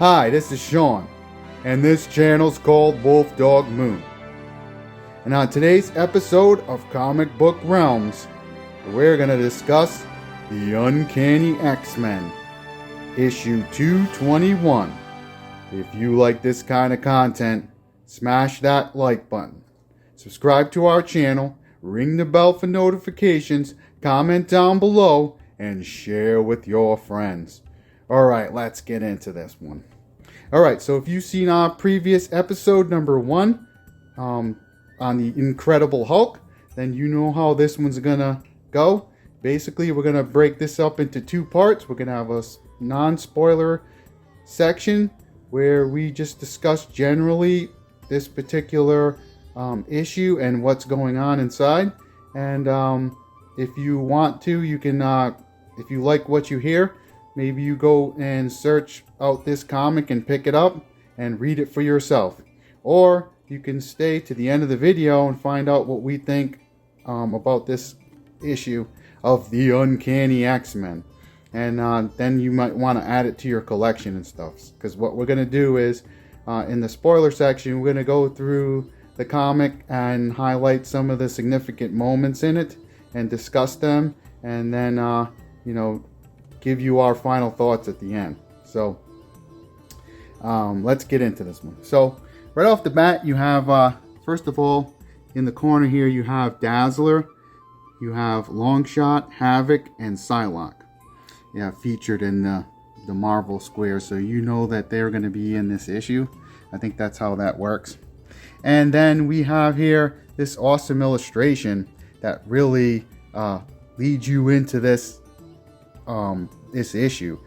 Hi, this is Sean, and this channel's called Wolf Dog Moon. And on today's episode of Comic Book Realms, we're going to discuss the Uncanny X-Men, issue 221. If you like this kind of content, smash that like button. Subscribe to our channel, ring the bell for notifications, comment down below, and share with your friends. Alright, let's get into this one. Alright, so if you've seen our previous episode, number 1, on the Incredible Hulk, then you know how this one's gonna go. Basically, we're gonna break this up into 2 parts. We're gonna have a non-spoiler section where we just discuss generally this particular issue and what's going on inside. And if you want to, you can, if you like what you hear, maybe you go and search out this comic and pick it up and read it for yourself. Or you can stay to the end of the video and find out what we think about this issue of the Uncanny X-Men. And then you might want to add it to your collection and stuff. Because what we're going to do is, in the spoiler section, we're going to go through the comic and highlight some of the significant moments in it and discuss them. And then, give you our final thoughts at the end. So let's get into this one. So right off the bat, you have first of all, in the corner here, you have Dazzler, you have Longshot, Havoc, and Psylocke. Yeah, featured in the Marvel Square, so you know that they're going to be in this issue. I think that's how that works. And then we have here this awesome illustration that really leads you into this issue.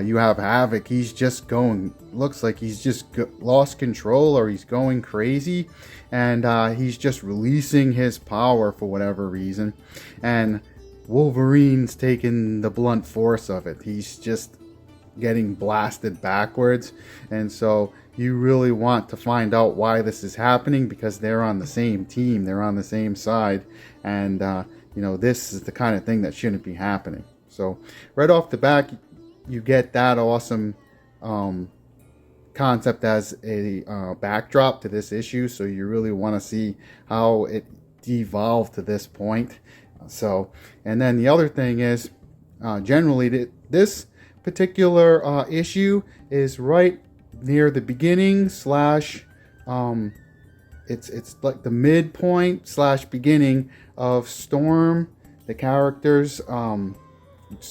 You have Havoc. He's just going, looks like he's just lost control, or he's going crazy, and he's just releasing his power for whatever reason, and Wolverine's taking the blunt force of it. He's just getting blasted backwards, and so you really want to find out why this is happening, because they're on the same team, they're on the same side, and this is the kind of thing that shouldn't be happening. So right off the back, you get that awesome concept as a backdrop to this issue. So you really want to see how it devolved to this point. So, and then the other thing is, generally this particular issue is right near the beginning slash it's like the midpoint slash beginning of Storm, the character's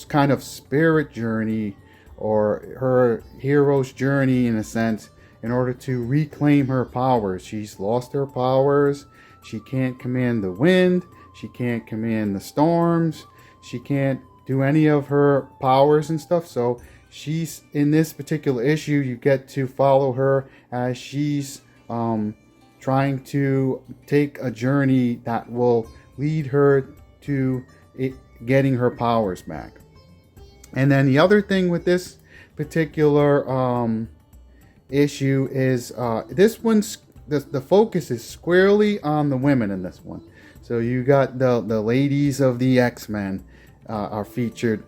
kind of spirit journey, or her hero's journey in a sense, in order to reclaim her powers. She's lost her powers. She can't command the wind. She can't command the storms. She can't do any of her powers and stuff. So she's in this particular issue. You get to follow her as she's trying to take a journey that will lead her to getting her powers back. And then the other thing with this particular issue is this one's the focus is squarely on the women in this one. So you got the ladies of the X-Men are featured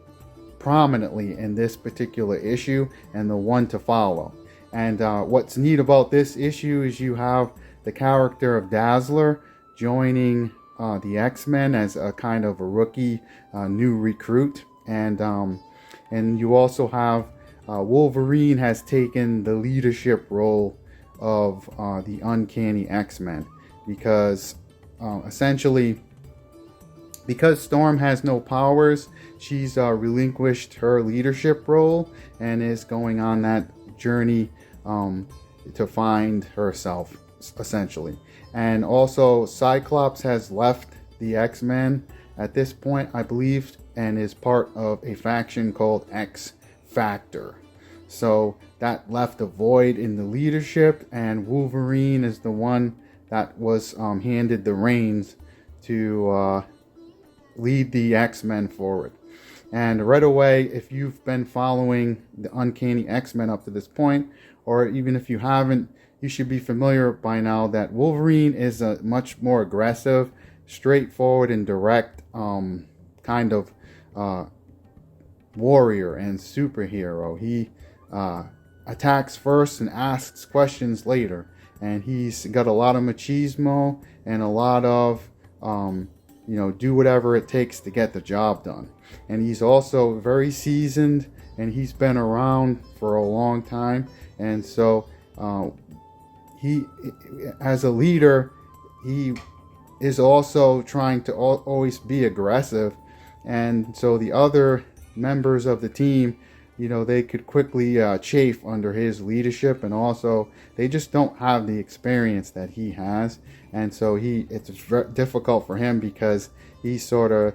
prominently in this particular issue, and the one to follow. And what's neat about this issue is you have the character of Dazzler joining the X-Men as a kind of a rookie new recruit, and you also have Wolverine has taken the leadership role of the Uncanny X-Men, because essentially, because Storm has no powers, she's relinquished her leadership role and is going on that journey to find herself, essentially. And also, Cyclops has left the X-Men at this point, I believe, and is part of a faction called X Factor. So that left a void in the leadership, and Wolverine is the one that was handed the reins to lead the X-Men forward. And right away, if you've been following the Uncanny X-Men up to this point, or even if you haven't, you should be familiar by now that Wolverine is a much more aggressive, straightforward, and direct kind of warrior and superhero. He attacks first and asks questions later. And he's got a lot of machismo and a lot of, do whatever it takes to get the job done. And he's also very seasoned, and he's been around for a long time. And so he, as a leader, he is also trying to always be aggressive. And so the other members of the team, they could quickly chafe under his leadership, and also they just don't have the experience that he has. And so it's very difficult for him, because he sort of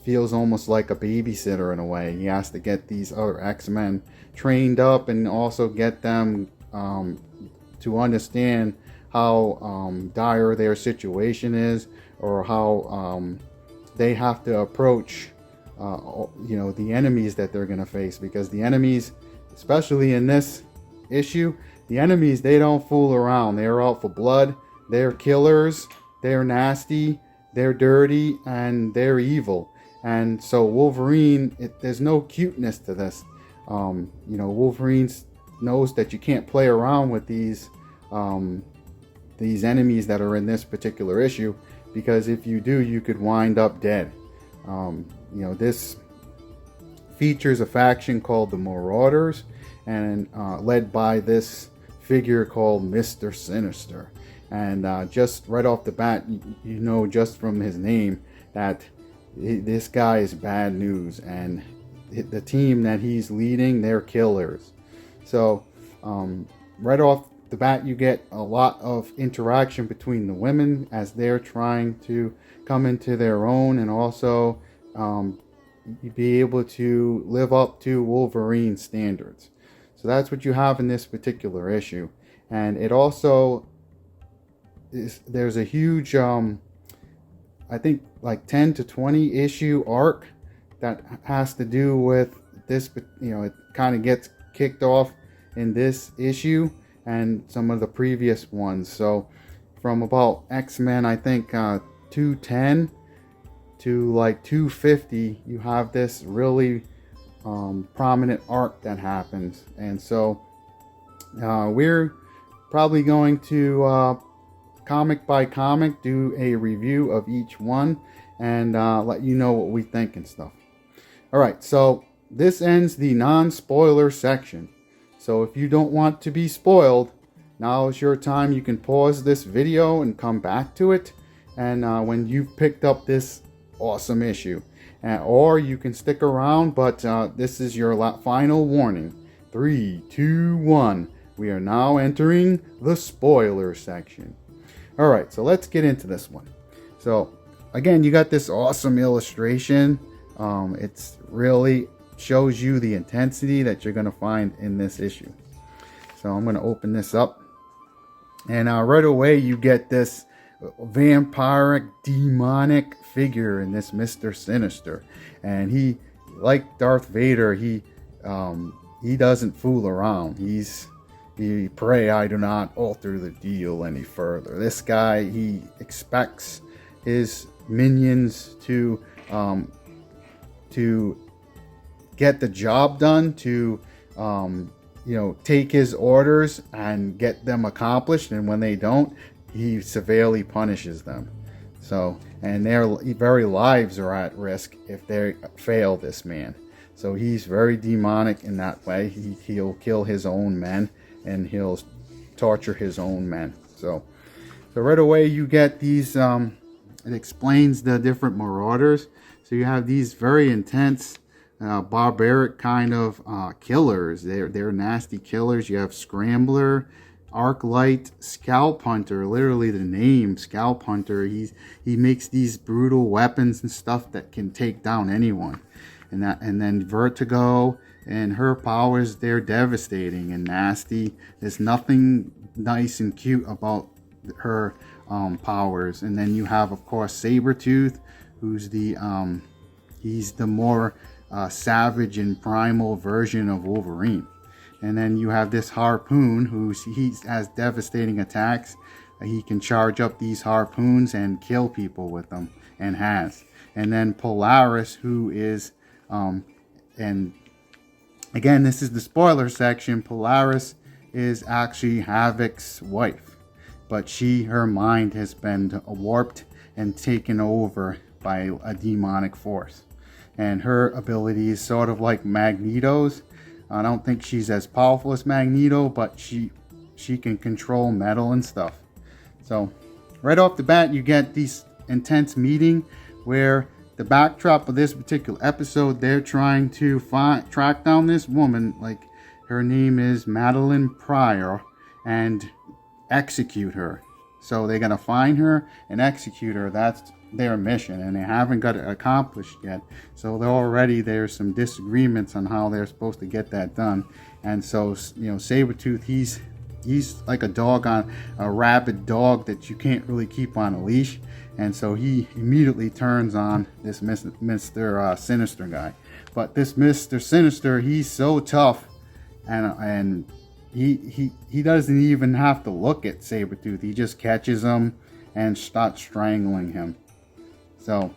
feels almost like a babysitter in a way. He has to get these other X-Men trained up and also get them to understand how dire their situation is, or how they have to approach the enemies that they're going to face. Because the enemies, especially in this issue, the enemies, they don't fool around. They're out for blood. They're killers. They're nasty. They're dirty, and they're evil. And so Wolverine, there's no cuteness to this. Wolverine knows that you can't play around with these enemies that are in this particular issue, because if you do, you could wind up dead. This features a faction called the Marauders, and led by this figure called Mr. Sinister. And just right off the bat, just from his name, that this guy is bad news, and the team that he's leading, they're killers. So right off the bat, you get a lot of interaction between the women as they're trying to come into their own, and also be able to live up to Wolverine standards. So that's what you have in this particular issue. And it also there's a huge I think like 10 to 20 issue arc that has to do with this. It kind of gets kicked off in this issue and some of the previous ones. So from about X-Men, I think 210 to like 250, you have this really prominent arc that happens. And so we're probably going to comic by comic do a review of each one, and let you know what we think and stuff. All right, so this ends the non-spoiler section. So if you don't want to be spoiled, now is your time. You can pause this video and come back to it, and when you've picked up this awesome issue, or you can stick around, but this is your final warning. 3, 2, 1. We are now entering the spoiler section. All right, so let's get into this one. So again, you got this awesome illustration. It's really shows you the intensity that you're going to find in this issue. So I'm going to open this up, and right away you get this vampiric, demonic figure in this Mr. Sinister. And he, like Darth Vader, he doesn't fool around. He pray I do not alter the deal any further. This guy, he expects his minions to get the job done, to take his orders and get them accomplished, and when they don't, he severely punishes them. So, and their very lives are at risk if they fail this man. So he's very demonic in that way. He'll kill his own men, and he'll torture his own men. So right away you get these, it explains the different marauders. So you have these very intense, barbaric kind of killers. They're nasty killers. You have Scrambler, Arclight, Scalp Hunter. Literally the name Scalp Hunter. He makes these brutal weapons and stuff that can take down anyone. And then Vertigo, and her powers, they're devastating and nasty. There's nothing nice and cute about her powers. And then you have, of course, Sabretooth, who's he's the more savage and primal version of Wolverine. And then you have this Harpoon, he has devastating attacks. He can charge up these harpoons and kill people with them, and has. And then Polaris, who is and Again, this is the spoiler section. Polaris is actually Havoc's wife, but her mind has been warped and taken over by a demonic force. And her ability is sort of like Magneto's. I don't think she's as powerful as Magneto, but she can control metal and stuff. So right off the bat, you get this intense meeting where the backdrop of this particular episode, they're trying to track down this woman, like her name is Madeline Pryor, and execute her. So they're gonna find her and execute her. That's their mission, and they haven't got it accomplished yet. So there's some disagreements on how they're supposed to get that done. And so, Sabretooth, he's like a rabid dog that you can't really keep on a leash. And so he immediately turns on this Mr. Sinister guy. But this Mr. Sinister, he's so tough, and he doesn't even have to look at Sabretooth. He just catches him and starts strangling him. So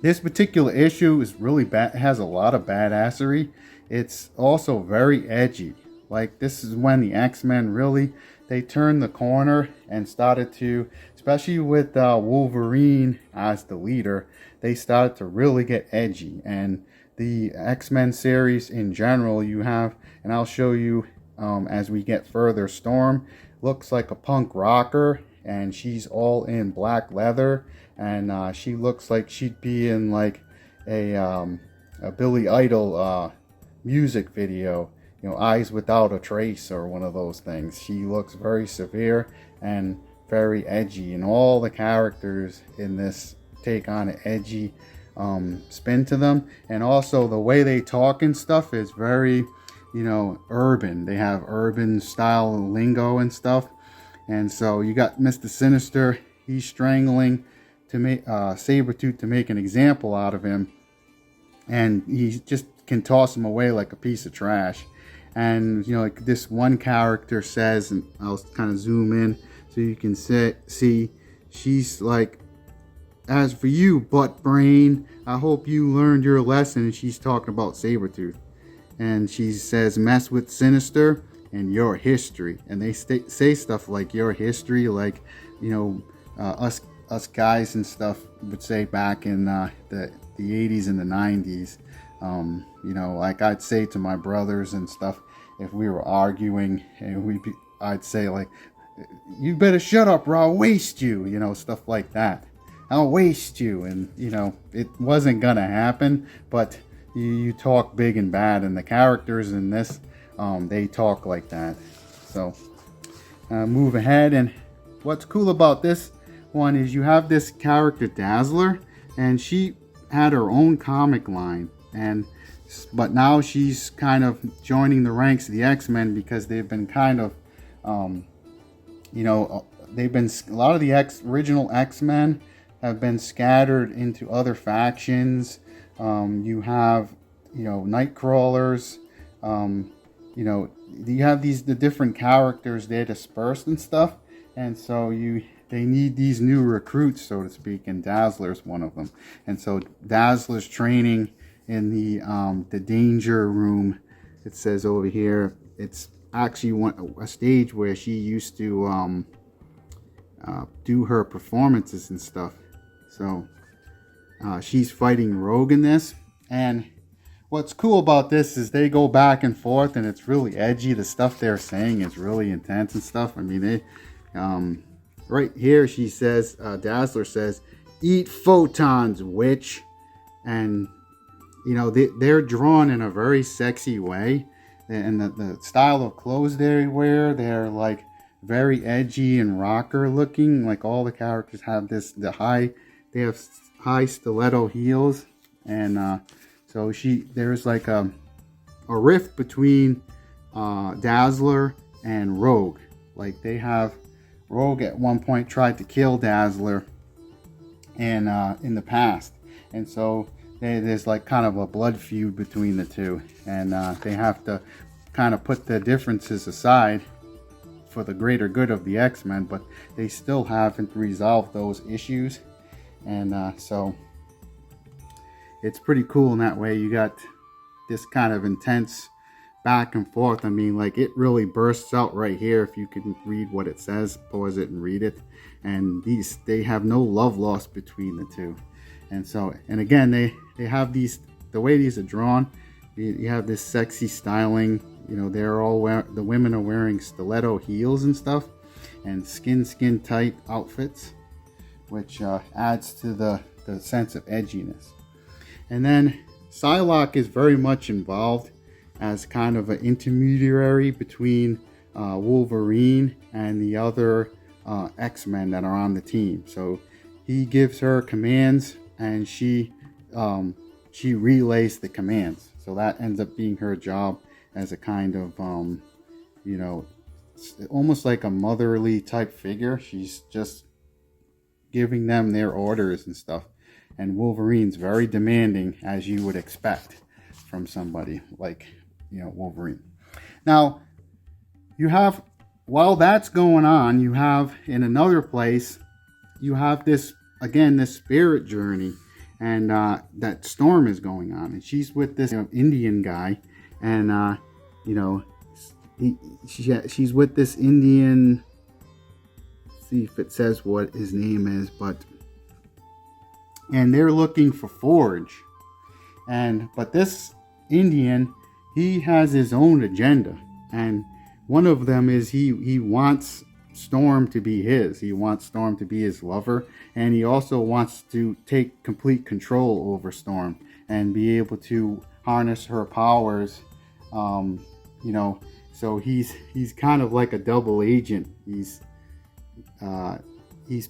this particular issue is really bad. It has a lot of badassery. It's also very edgy. Like, this is when the X-Men they turned the corner and started to, especially with Wolverine as the leader, they started to really get edgy. And the X-Men series in general, you have, and I'll show you as we get further, Storm looks like a punk rocker, and she's all in black leather, and she looks like she'd be in like a Billy Idol music video. Eyes Without a Trace or one of those things. She looks very severe and very edgy, and all the characters in this take on an edgy spin to them. And also the way they talk and stuff is very, urban. They have urban style lingo and stuff. And so you got Mr. Sinister. He's strangling to make Sabretooth to make an example out of him, and he just can toss him away like a piece of trash. And like this one character says, and I'll kind of zoom in so you can see, she's like, "As for you, butt brain, I hope you learned your lesson." And she's talking about Sabretooth, and she says, "Mess with Sinister and your history." And they say stuff like "your history," like us guys and stuff would say back in the 80s and the 90s. Like I'd say to my brothers and stuff, if we were arguing, and I'd say like, "You better shut up or I'll waste you," stuff like that. "I'll waste you." And it wasn't gonna happen, but you talk big and bad, and the characters in this, they talk like that. So move ahead, and what's cool about this one is you have this character Dazzler, and she had her own comic line, but now she's kind of joining the ranks of the X-Men because they've been kind of, they've been, a lot of the original X-Men have been scattered into other factions. You have, Nightcrawlers, you have the different characters, they're dispersed and stuff, and so they need these new recruits, so to speak, and Dazzler's one of them. And so Dazzler's training in the danger room. It says over here, it's actually a stage where she used to do her performances and stuff. So she's fighting Rogue in this, and what's cool about this is they go back and forth, and it's really edgy. The stuff they're saying is really intense and stuff. I mean, they right here she says, Dazzler says, "Eat photons, witch." And they're drawn in a very sexy way, and the style of clothes they wear, they're like very edgy and rocker looking. Like all the characters have they have high stiletto heels, and so there's like a rift between Dazzler and Rogue. Like Rogue at one point tried to kill Dazzler, and in the past, and so there's like kind of a blood feud between the two, and they have to kind of put the differences aside for the greater good of the X-Men, but they still haven't resolved those issues. And so it's pretty cool in that way. You got this kind of intense back and forth. I mean, like, it really bursts out right here. If you can read what it says, pause it and read it. And they have no love lost between the two. And so, and again, they have these, the way these are drawn, you have this sexy styling. You know, the women are wearing stiletto heels and stuff, and skin tight outfits, which adds to the sense of edginess. And then Psylocke is very much involved as kind of an intermediary between Wolverine and the other X-Men that are on the team. So he gives her commands, and she relays the commands. So that ends up being her job as a kind of, you know, almost like a motherly type figure. She's just giving them their orders and stuff. And Wolverine's very demanding, as you would expect from somebody like, you know, Wolverine. Now, you have, while that's going on, you have in another place, you have this, again, this spirit journey, and that Storm is going on, and she's with this Indian guy, and you know, she's with this Indian. Let's see if it says what his name is, and they're looking for Forge, but this Indian, he has his own agenda, and one of them is he wants Storm to be his. He wants Storm to be his lover, and he also wants to take complete control over Storm and be able to harness her powers. You know, so he's kind of like a double agent. He's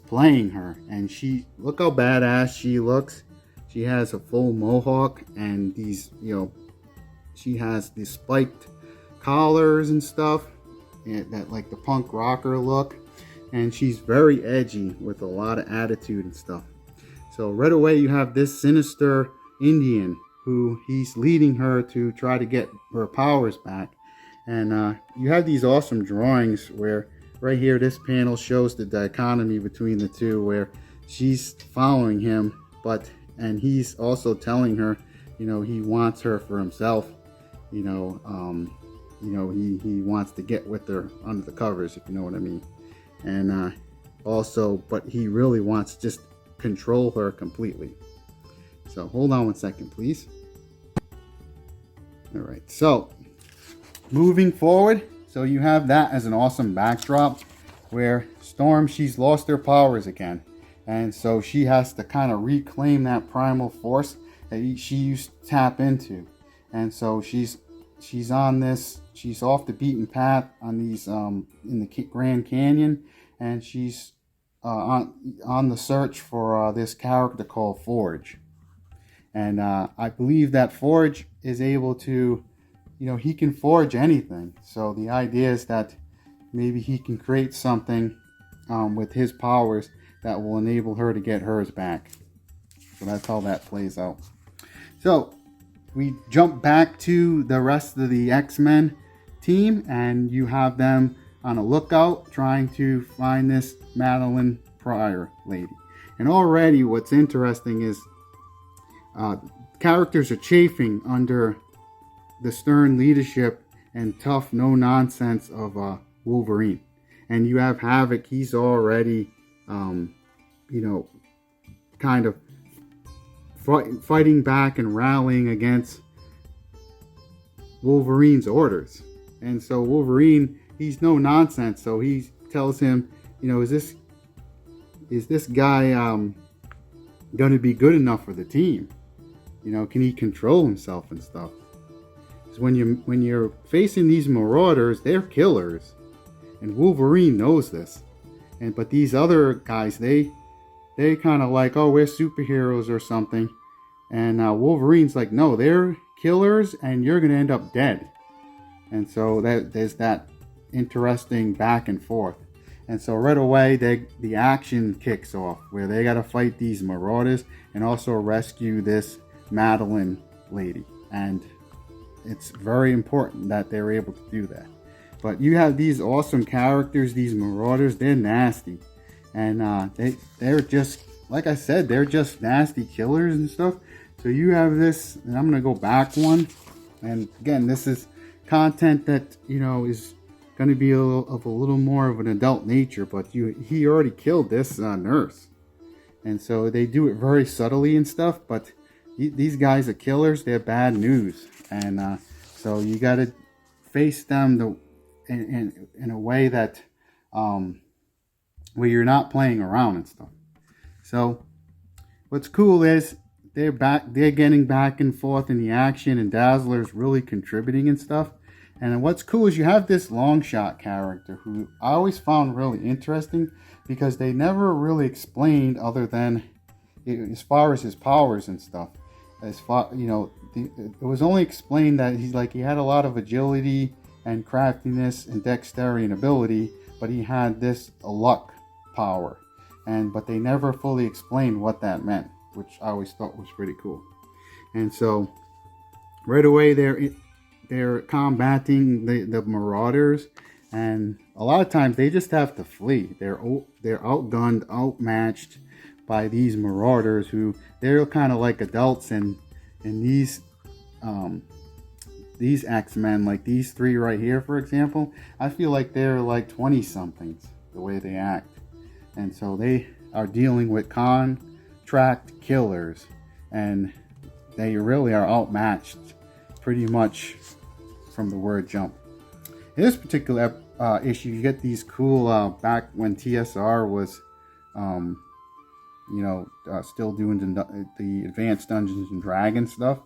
playing her, and look how badass she looks. She has a full mohawk, and these, you know, she has these spiked collars and stuff, and that, like, the punk rocker look, and she's very edgy with a lot of attitude and stuff. So right away you have this sinister Indian who he's leading her to try to get her powers back. And you have these awesome drawings where right here, this panel shows the dichotomy between the two, where she's following him, and he's also telling her, you know, he wants her for himself. You know, he wants to get with her under the covers, if you know what I mean. And also, but he really wants to just control her completely. So hold on one second, please. All right, so moving forward, so you have that as an awesome backdrop where Storm, she's lost her powers again. And so she has to kind of reclaim that primal force that she used to tap into. And so she's on this, she's off the beaten path on these, in the Grand Canyon. And she's on the search for this character called Forge. And I believe that Forge is able to, you know, he can forge anything. So the idea is that maybe he can create something with his powers that will enable her to get hers back. So that's how that plays out. So we jump back to the rest of the X-Men team, and you have them on a lookout trying to find this Madeline Pryor lady. And already what's interesting is characters are chafing under the stern leadership and tough, no-nonsense of Wolverine. And you have Havoc, he's already, you know, kind of fighting back and rallying against Wolverine's orders. And so Wolverine, he's no nonsense, so he tells him, you know, is this guy going to be good enough for the team? You know, can he control himself and stuff? Because when you're facing these marauders, they're killers, and Wolverine knows this. But these other guys, they kind of like, oh, we're superheroes or something. And Wolverine's like, no, they're killers, and you're gonna end up dead. And so there's that interesting back and forth. And so right away, the action kicks off, where they got to fight these marauders and also rescue this Madeline lady. And it's very important that they're able to do that. But you have these awesome characters, these marauders, they're nasty. And they're just, like I said, they're just nasty killers and stuff. So you have this, and I'm going to go back one. And again, this is content that, you know, is going to be a little more of an adult nature, but he already killed this nurse. And so they do it very subtly and stuff, but these guys are killers. They're bad news. And so you got to face them in a way that where you're not playing around and stuff. So what's cool is they're getting back and forth in the action, and Dazzler's really contributing and stuff. And what's cool is you have this long shot character who I always found really interesting, because they never really explained, other than as far as his powers and stuff. As far, you know, it was only explained that he had a lot of agility and craftiness and dexterity and ability, but he had this luck power, but they never fully explained what that meant, which I always thought was pretty cool. And so right away they're combating the marauders, and a lot of times they just have to flee. They're outgunned, outmatched by these marauders, who they're kind of like adults, and these X-Men, like these three right here, for example, I feel like they're like 20 somethings the way they act. And so they are dealing with contract killers, and they really are outmatched pretty much from the word jump. In this particular issue, you get these cool, back when TSR was, still doing the advanced Dungeons and Dragons stuff.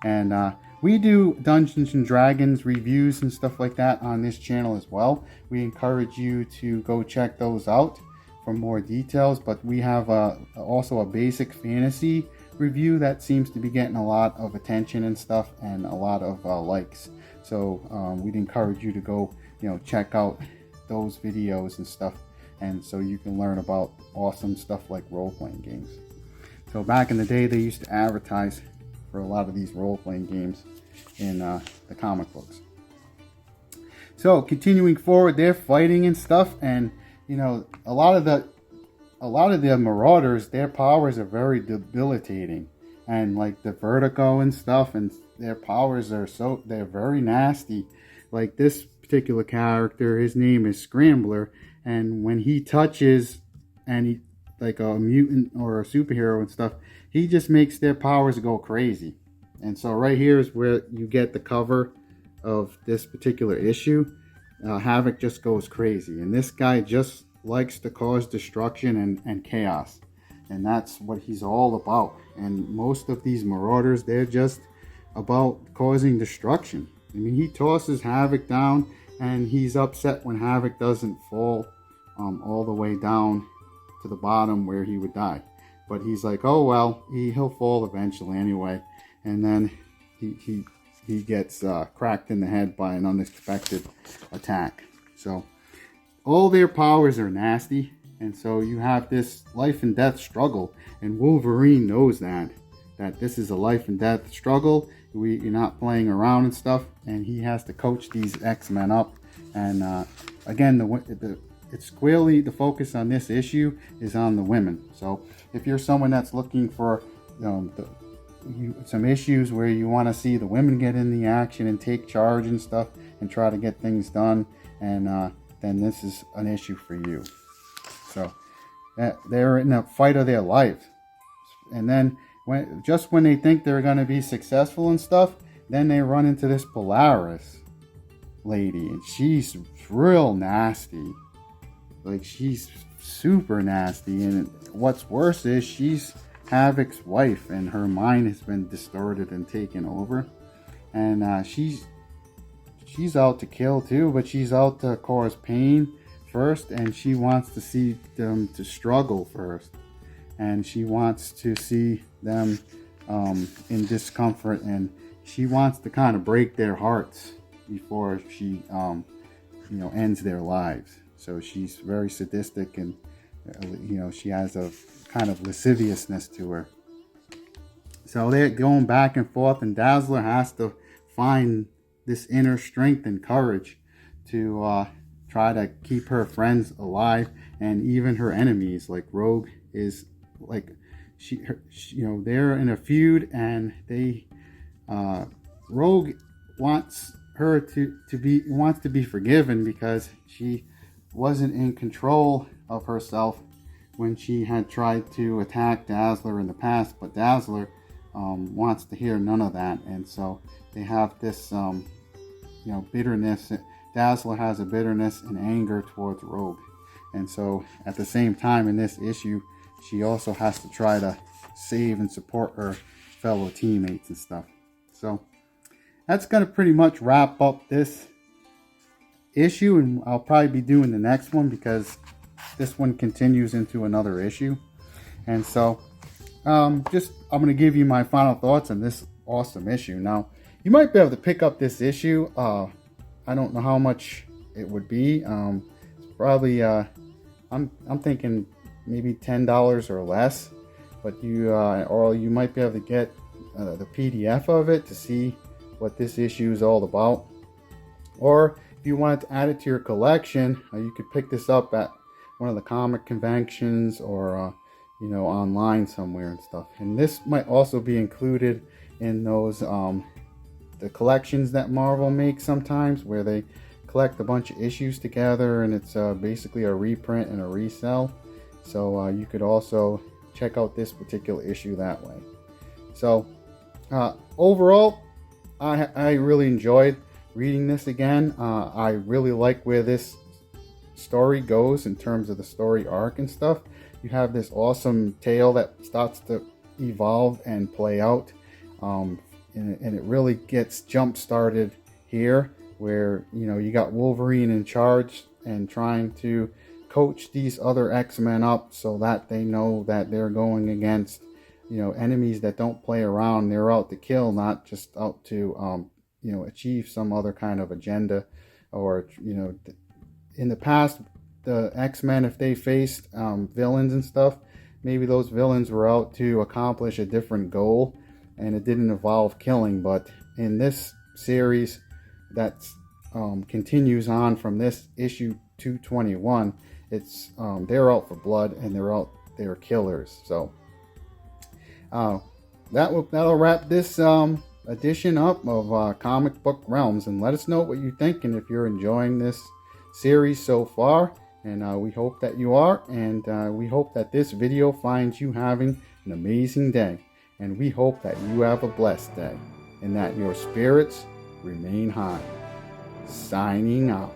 And we do Dungeons and Dragons reviews and stuff like that on this channel as well. We encourage you to go check those out for more details. But we have also a basic fantasy review that seems to be getting a lot of attention and stuff, and a lot of likes. So we'd encourage you to go, check out those videos and stuff, and so you can learn about awesome stuff like role-playing games. So back in the day, they used to advertise for a lot of these role-playing games in the comic books. So continuing forward, they're fighting and stuff, and a lot of the marauders, their powers are very debilitating, and like the vertigo and stuff, and their powers they're very nasty. Like this particular character, his name is Scrambler, and when he touches like a mutant or a superhero and stuff, he just makes their powers go crazy. And so right here is where you get the cover of this particular issue. Havoc just goes crazy, and this guy just likes to cause destruction and chaos, and that's what he's all about. And most of these marauders, they're just about causing destruction. I mean, he tosses Havoc down, and he's upset when Havoc doesn't fall all the way down to the bottom where he would die. But he's like, oh well, he'll fall eventually anyway. And then he gets cracked in the head by an unexpected attack. So all their powers are nasty, and so you have this life and death struggle, and Wolverine knows that this is a life and death struggle. You're not playing around and stuff, and he has to coach these X-Men up. And again, it's squarely, the focus on this issue is on the women. So if you're someone that's looking for some issues where you want to see the women get in the action and take charge and stuff and try to get things done, and then this is an issue for you. So they're in a fight of their life, and then when they think they're going to be successful and stuff, then they run into this Polaris lady, and she's real nasty. Like, she's super nasty, and what's worse is she's Havoc's wife, and her mind has been distorted and taken over, and she's out to kill too, but she's out to cause pain first, and she wants to see them to struggle first, and she wants to see them in discomfort, and she wants to kind of break their hearts before she ends their lives. So she's very sadistic, and she has a kind of lasciviousness to her. So they're going back and forth, and Dazzler has to find this inner strength and courage to try to keep her friends alive, and even her enemies. Like Rogue is like they're in a feud, and Rogue wants her wants to be forgiven because she wasn't in control of herself when she had tried to attack Dazzler in the past, but Dazzler wants to hear none of that, and so they have this bitterness. Dazzler has a bitterness and anger towards Rogue, and so at the same time in this issue, she also has to try to save and support her fellow teammates and stuff. So that's going to pretty much wrap up this issue, and I'll probably be doing the next one because this one continues into another issue. And so I'm going to give you my final thoughts on this awesome issue. Now, you might be able to pick up this issue. I don't know how much it would be. It's probably I'm thinking maybe $10 or less, but you might be able to get the PDF of it to see what this issue is all about. Or if you wanted to add it to your collection, you could pick this up at one of the comic conventions or online somewhere and stuff. And this might also be included in those the collections that Marvel makes sometimes, where they collect a bunch of issues together, and it's basically a reprint and a resell. So you could also check out this particular issue that way. So overall, I really enjoyed reading this again. I really like where this story goes in terms of the story arc and stuff. You have this awesome tale that starts to evolve and play out, and it really gets jump started here, where you got Wolverine in charge and trying to coach these other X-Men up so that they know that they're going against enemies that don't play around. They're out to kill, not just out to achieve some other kind of agenda. Or in the past, the X-Men, if they faced villains and stuff, maybe those villains were out to accomplish a different goal and it didn't involve killing. But in this series that continues on from this issue 221, it's they're out for blood and they're killers. So that'll wrap this edition up of Comic Book Realms, and let us know what you think and if you're enjoying this series so far. And we hope that you are, and we hope that this video finds you having an amazing day, and we hope that you have a blessed day and that your spirits remain high. Signing out.